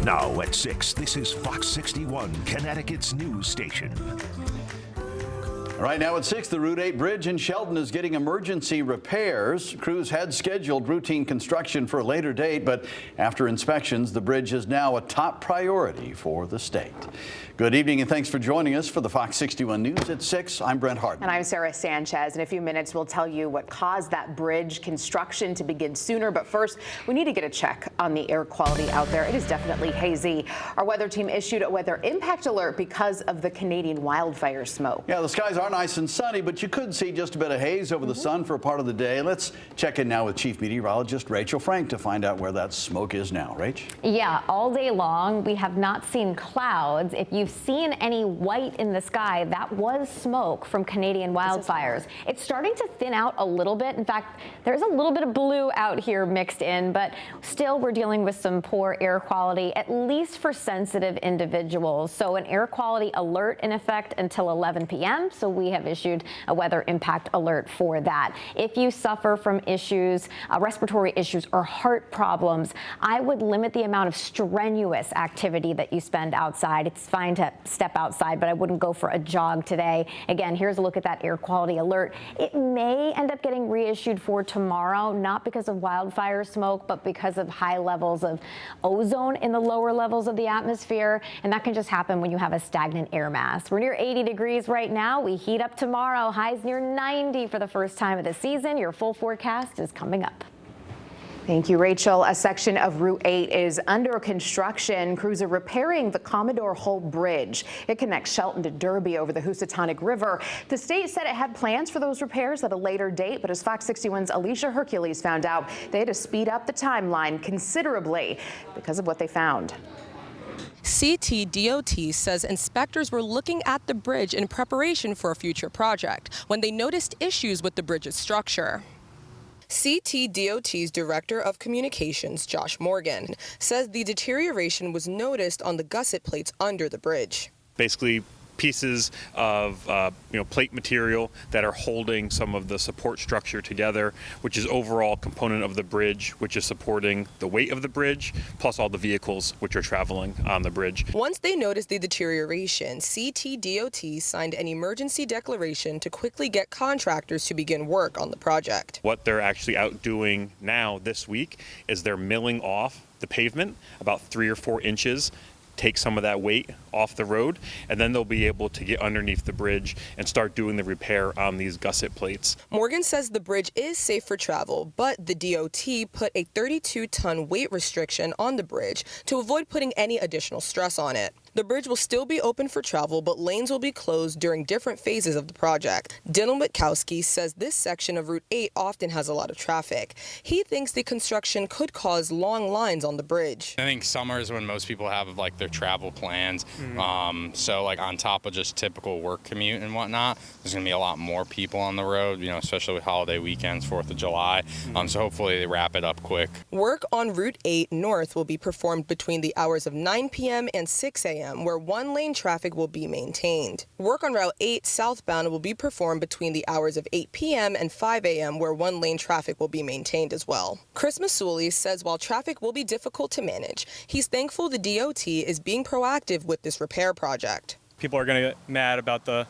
Now at 6, this is Fox 61, Connecticut's news station. Right now at 6, the Route 8 bridge in Shelton is getting emergency repairs. Crews had scheduled routine construction for a later date, but after inspections, the bridge is now a top priority for the state. Good evening and thanks for joining us for the Fox 61 News at 6. I'm Brent Harden. And I'm Sarah Sanchez. In a few minutes, we'll tell you what caused that bridge construction to begin sooner. But first, we need to get a check on the air quality out there. It is definitely hazy. Our weather team issued a weather impact alert because of the Canadian wildfire smoke. Yeah, the skies are nice and sunny, but you could see just a bit of haze over the sun for a part of the day. Let's check in now with Chief Meteorologist Rachel Frank to find out where that smoke is now. Rach? Yeah, all day long, we have not seen clouds. If you've seen any white in the sky, that was smoke from Canadian wildfires. It's starting to thin out a little bit. In fact, there's a little bit of blue out here mixed in, but still we're dealing with some poor air quality, at least for sensitive individuals. So an air quality alert in effect until 11 p.m. So we have issued a weather impact alert for that. If you suffer from issues, respiratory issues or heart problems, I would limit the amount of strenuous activity that you spend outside. It's fine to step outside, but I wouldn't go for a jog today. Again, here's a look at that air quality alert. It may end up getting reissued for tomorrow, not because of wildfire smoke, but because of high levels of ozone in the lower levels of the atmosphere. And that can just happen when you have a stagnant air mass. We're near 80 degrees right now. We heat up tomorrow. Highs near 90 for the first time of the season. Your full forecast is coming up. Thank you, Rachel. A section of Route 8 is under construction. Crews are repairing the Commodore Hole Bridge. It connects Shelton to Derby over the Housatonic River. The state said it had plans for those repairs at a later date, but as Fox 61's Alicia Hercules found out, they had to speed up the timeline considerably because of what they found. CTDOT says inspectors were looking at the bridge in preparation for a future project when they noticed issues with the bridge's structure. CTDOT's Director of Communications, Josh Morgan, says the deterioration was noticed on the gusset plates under the bridge. Basically, pieces of plate material that are holding some of the support structure together, which is overall component of the bridge, which is supporting the weight of the bridge, plus all the vehicles which are traveling on the bridge. Once they noticed the deterioration, CTDOT signed an emergency declaration to quickly get contractors to begin work on the project. What they're actually out doing now this week is they're milling off the pavement about 3 or 4 inches, take some of that weight off the road, and then they'll be able to get underneath the bridge and start doing the repair on these gusset plates. Morgan says the bridge is safe for travel, but the DOT put a 32-ton weight restriction on the bridge to avoid putting any additional stress on it. The bridge will still be open for travel, but lanes will be closed during different phases of the project. Dylan Witkowski says this section of Route 8 often has a lot of traffic. He thinks the construction could cause long lines on the bridge. I think summer is when most people have like their travel plans. So like on top of just typical work commute and whatnot, there's going to be a lot more people on the road, especially with holiday weekends, 4th of July. So hopefully they wrap it up quick. Work on Route 8 North will be performed between the hours of 9 p.m. and 6 a.m., where one-lane traffic will be maintained. Work on Route 8 southbound will be performed between the hours of 8 p.m. and 5 a.m., where one-lane traffic will be maintained as well. Chris Masuli says while traffic will be difficult to manage, he's thankful the DOT is being proactive with this repair project. People are going to get mad about the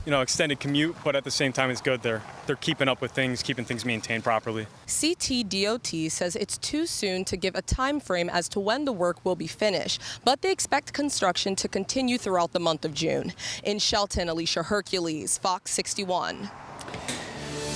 extended commute, but at the same time, it's good. They're keeping up with things, keeping things maintained properly. CTDOT says it's too soon to give a time frame as to when the work will be finished, but they expect construction to continue throughout the month of June. In Shelton, Alicia Hercules, Fox 61.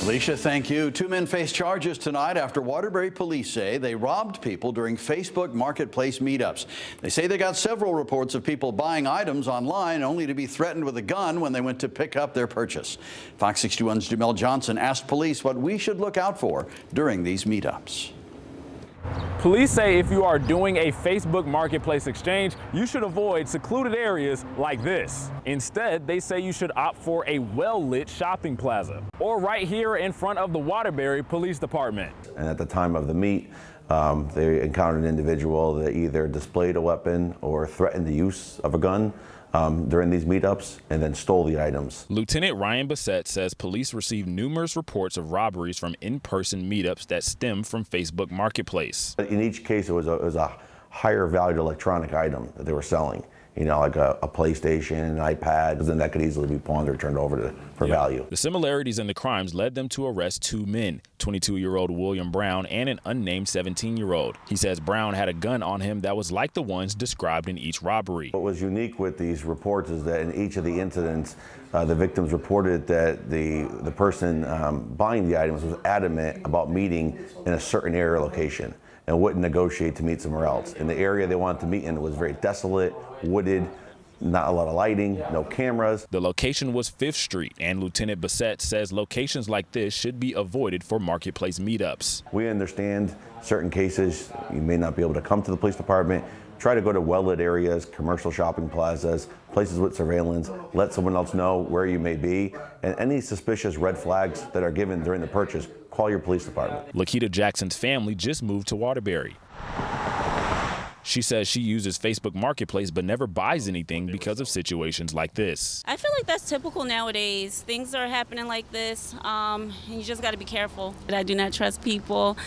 Alicia, thank you. 2 men face charges tonight after Waterbury police say they robbed people during Facebook Marketplace meetups. They say they got several reports of people buying items online only to be threatened with a gun when they went to pick up their purchase. Fox 61's Jamel Johnson asked police what we should look out for during these meetups. Police say if you are doing a Facebook Marketplace exchange, you should avoid secluded areas like this. Instead, they say you should opt for a well-lit shopping plaza or right here in front of the Waterbury Police Department. And at the time of the meet, they encountered an individual that either displayed a weapon or threatened the use of a gun during these meetups and then stole the items. Lieutenant Ryan Bassett says police received numerous reports of robberies from in-person meetups that stem from Facebook Marketplace. In each case, it was a higher valued electronic item that they were selling. You know, like a PlayStation, an iPad, then that could easily be pawned or turned over for value. The similarities in the crimes led them to arrest two men, 22-year-old William Brown and an unnamed 17-year-old. He says Brown had a gun on him that was like the ones described in each robbery. What was unique with these reports is that in each of the incidents, the victims reported that the person buying the items was adamant about meeting in a certain area or location and wouldn't negotiate to meet somewhere else. And the area they wanted to meet in was very desolate, wooded, not a lot of lighting, no cameras. The location was 5th Street, and Lieutenant Bassett says locations like this should be avoided for marketplace meetups. We understand certain cases, you may not be able to come to the police department. Try to go to well-lit areas, commercial shopping plazas, places with surveillance, let someone else know where you may be, and any suspicious red flags that are given during the purchase, call your police department. Lakita Jackson's family just moved to Waterbury. She says she uses Facebook Marketplace but never buys anything because of situations like this. I feel like that's typical nowadays. Things are happening like this, and you just got to be careful. I do not trust people.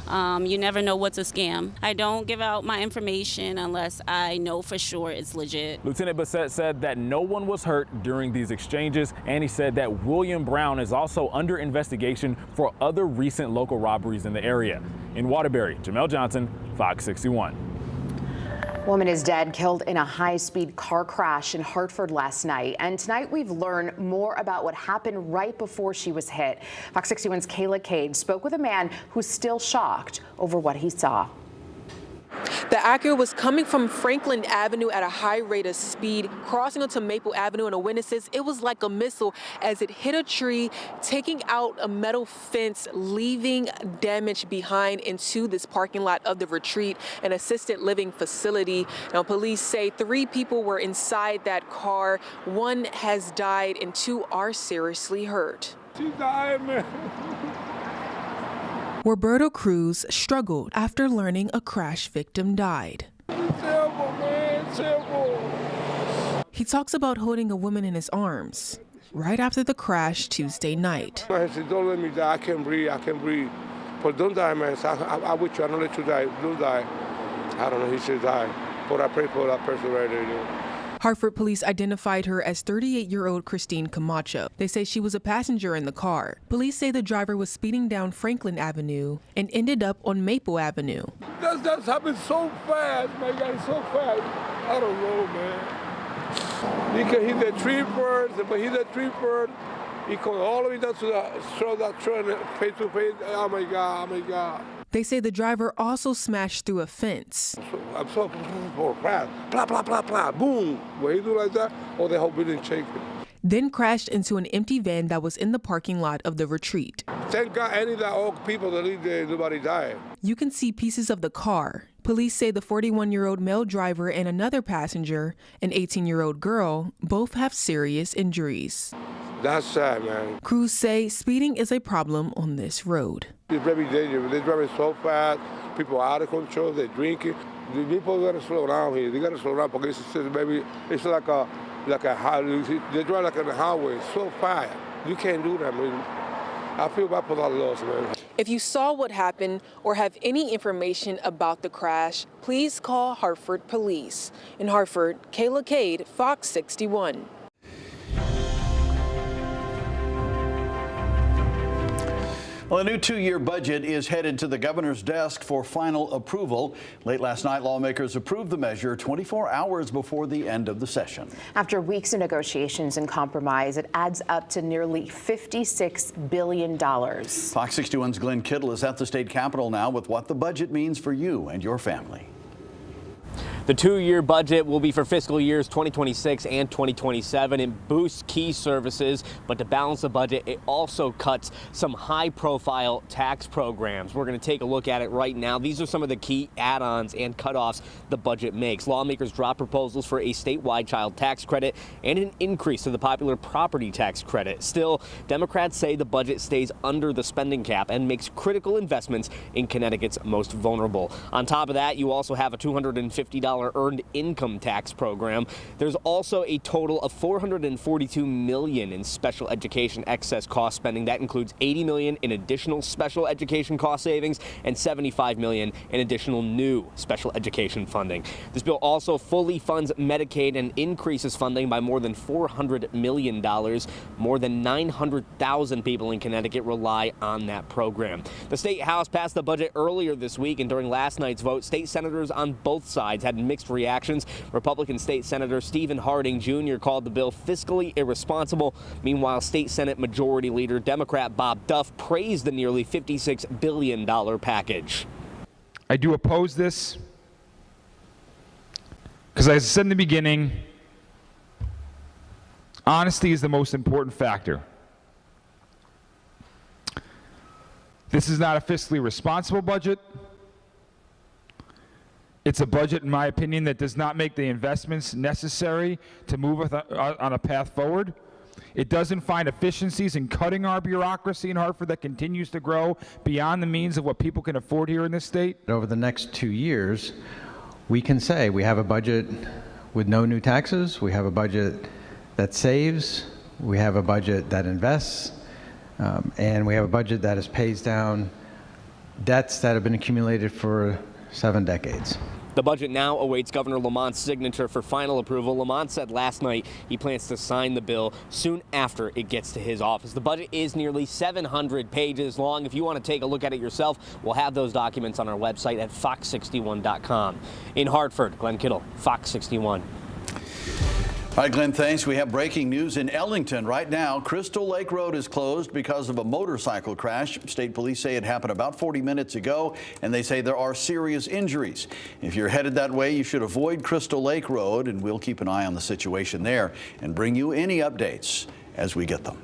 You never know what's a scam. I don't give out my information unless I know for sure it's legit. Lieutenant Bassett said that no one was hurt during these exchanges, and he said that William Brown is also under investigation for other recent local robberies in the area. In Waterbury, Jamel Johnson, Fox 61. Woman is dead, killed in a high-speed car crash in Hartford last night. And tonight we've learned more about what happened right before she was hit. Fox 61's Kayla Cade spoke with a man who's still shocked over what he saw. The Acura was coming from Franklin Avenue at a high rate of speed, crossing onto Maple Avenue, and a witness says it was like a missile as it hit a tree, taking out a metal fence, leaving damage behind into this parking lot of the Retreat, an assisted living facility. Now, police say 3 people were inside that car. 1 has died and 2 are seriously hurt. She died, man. Roberto Cruz struggled after learning a crash victim died. Terrible, man, terrible. He talks about holding a woman in his arms right after the crash Tuesday night. I said, don't let me die. I can't breathe. I can't breathe. But don't die, man. So I'm with you. I don't let you die. Don't die. I don't know. He said die. But I pray for that person right there. You know. Hartford police identified her as 38-year-old Christine Camacho. They say she was a passenger in the car. Police say the driver was speeding down Franklin Avenue and ended up on Maple Avenue. That's happened so fast, my God, so fast. I don't know, man. He can hit the tree first, but hit the tree first. He comes all the way down to that truck face to face. Oh my God, oh my God. They say the driver also smashed through a fence. I'm so fast. Blah, blah, blah, blah. Boom. When he do like that, the whole building shaking. Then crashed into an empty van that was in the parking lot of the Retreat. Thank God any of the old people that live there, nobody died. You can see pieces of the car. Police say the 41-year-old male driver and another passenger, an 18-year-old girl, both have serious injuries. That's sad, man. Crews say speeding is a problem on this road. It's very dangerous. They're driving so fast. People are out of control. They're drinking. The people got to slow down here. They got to slow down because it's like a highway. They drive like on the highway so fast. You can't do that, man. I feel bad for that loss, man. If you saw what happened or have any information about the crash, please call Hartford Police. In Hartford, Kayla Cade, Fox 61. Well, a new 2-year budget is headed to the governor's desk for final approval. Late last night, lawmakers approved the measure 24 hours before the end of the session. After weeks of negotiations and compromise, it adds up to nearly $56 billion. Fox 61's Glenn Kittle is at the state capitol now with what the budget means for you and your family. The 2-year budget will be for fiscal years 2026 and 2027 and boosts key services. But to balance the budget, it also cuts some high-profile tax programs. We're going to take a look at it right now. These are some of the key add-ons and cutoffs the budget makes. Lawmakers drop proposals for a statewide child tax credit and an increase to the popular property tax credit. Still, Democrats say the budget stays under the spending cap and makes critical investments in Connecticut's most vulnerable. On top of that, you also have a $250 earned income tax program. There's also a total of $442 million in special education excess cost spending. That includes $80 million in additional special education cost savings and $75 million in additional new special education funding. This bill also fully funds Medicaid and increases funding by more than $400 million. More than 900,000 people in Connecticut rely on that program. The State House passed the budget earlier this week, and during last night's vote, state senators on both sides had mixed reactions. Republican State Senator Stephen Harding Jr. called the bill fiscally irresponsible. Meanwhile, State Senate Majority Leader Democrat Bob Duff praised the nearly $56 billion package. I do oppose this because, as I said in the beginning, honesty is the most important factor. This is not a fiscally responsible budget. It's a budget, in my opinion, that does not make the investments necessary to move on a path forward. It doesn't find efficiencies in cutting our bureaucracy in Hartford that continues to grow beyond the means of what people can afford here in this state. Over the next 2 years, we can say we have a budget with no new taxes, we have a budget that saves, we have a budget that invests, and we have a budget that pays down debts that have been accumulated for 7 decades. The budget now awaits Governor Lamont's signature for final approval. Lamont said last night he plans to sign the bill soon after it gets to his office. The budget is nearly 700 pages long. If you want to take a look at it yourself, we'll have those documents on our website at fox61.com. In Hartford, Glenn Kittle, Fox 61. All right, Glenn, thanks. We have breaking news in Ellington right now. Crystal Lake Road is closed because of a motorcycle crash. State police say it happened about 40 minutes ago, and they say there are serious injuries. If you're headed that way, you should avoid Crystal Lake Road, and we'll keep an eye on the situation there and bring you any updates as we get them.